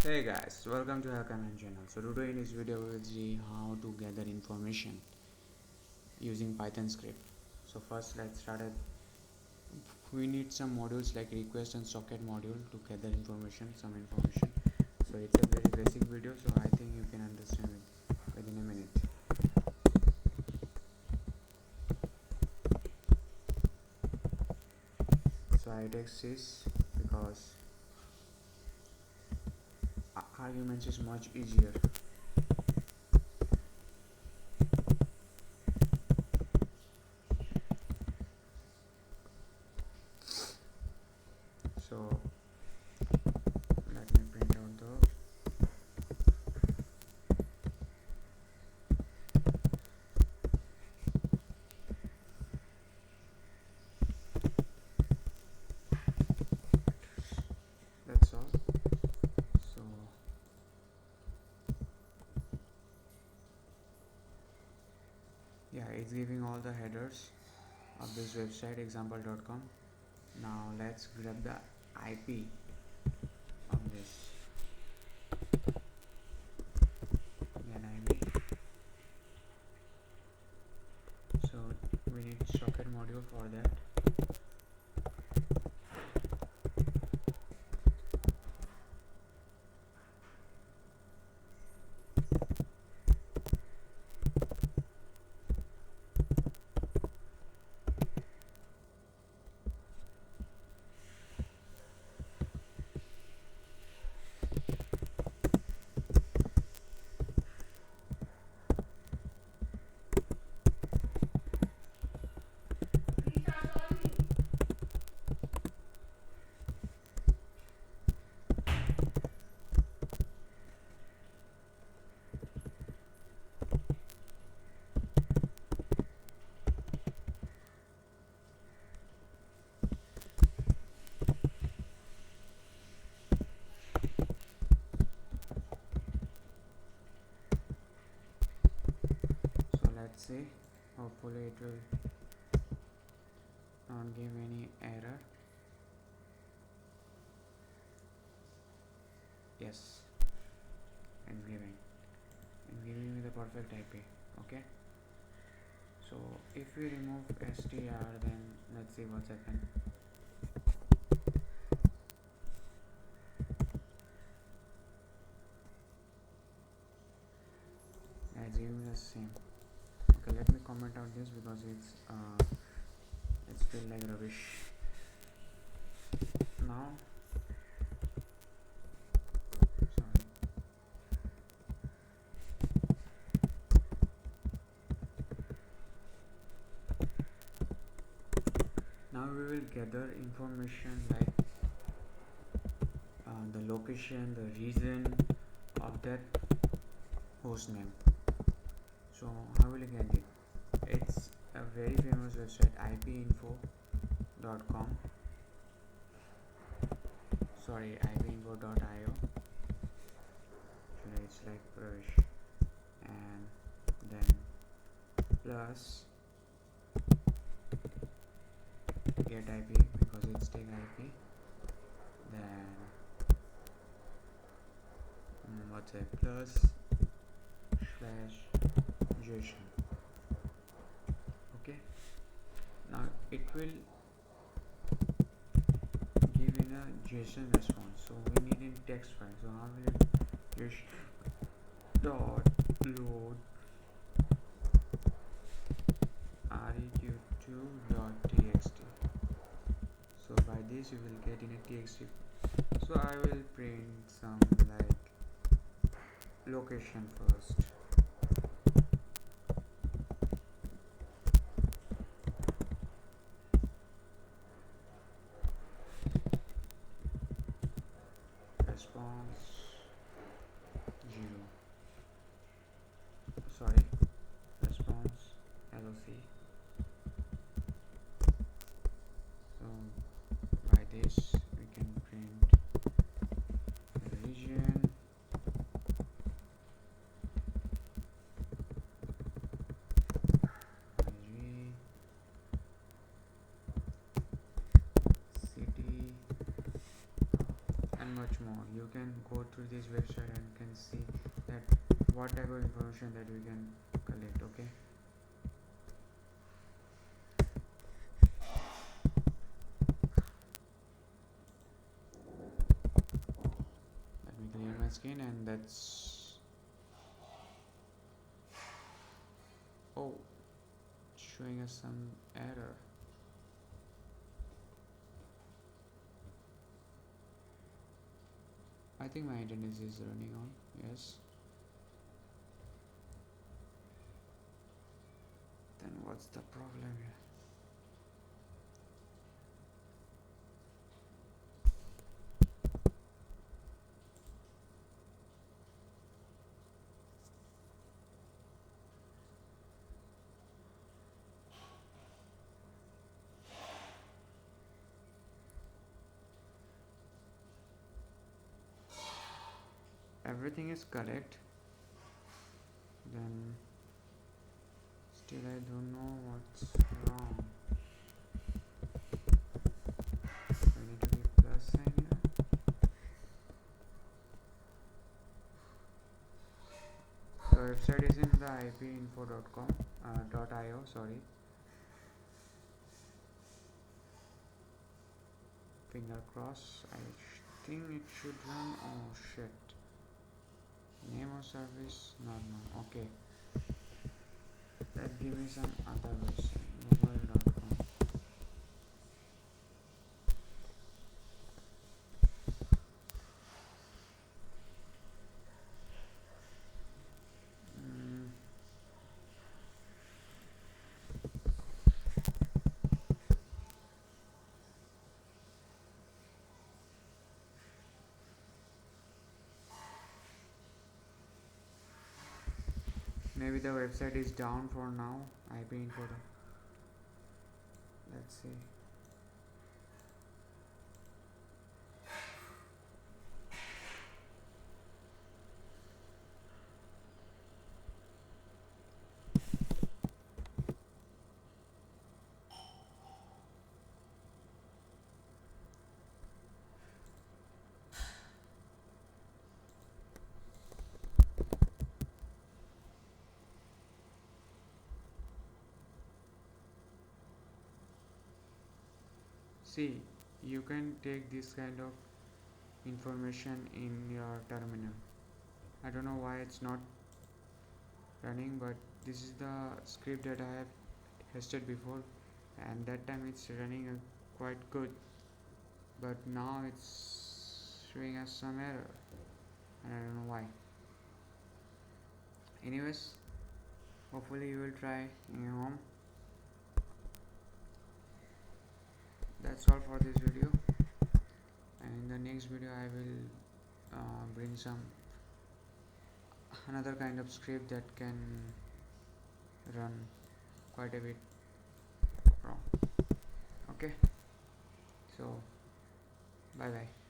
Hey guys, welcome to our comment channel. So today in this video we will see how to gather information using Python script. So first let's start it. We need some modules like request and socket module to gather some information. So it's a very basic video, so I think you can understand it within a minute. So I take this because arguments is much easier. So let me print out the that's all. So yeah, it's giving all the headers of this website example.com. Now let's grab the IP of this. Again IP. So we need socket module for that. So let's see, hopefully it will not give any error. Yes, and giving me the perfect IP. Okay, so if we remove str, then let's see what's happened. It's giving the same. Okay, let me comment out this because it's feel like rubbish. Now sorry. Now we will gather information like the location, the region of that host name. So how will you get it? It's a very famous website, ipinfo.com. Sorry, ipinfo.io. So it's like Pravish, and then plus get IP because it's take IP. Then what's it? Plus slash JSON. Okay. Now it will give in a JSON response. So we need in text file. So how will it just dot load req2.txt. So by this you will get in a txt. So I will print some like location first. Response 0. Sorry, response LOC. So by this we can print the region website and can see that what type of information that we can collect. Okay, let me clear my screen, and that's, oh, showing us some error. I think my internet is running on. Yes. Then what's the problem here? Everything is correct. Then still I don't know what's wrong. I need to be plus sign here. The website is in the ipinfo.com .io, sorry. Finger cross. I think it should run. Oh shit. Name of service not known. Okay. That give me some other website. Mobile.com. Maybe the website is down for now. ipinfo. Let's see. See, you can take this kind of information in your terminal. I don't know why it's not running, but this is the script that I have tested before, and that time it's running quite good, but now it's showing us some error and I don't know why. Anyways, hopefully you will try in your home. That's all for this video, and in the next video I will bring some another kind of script that can run quite a bit wrong. Okay, so bye bye.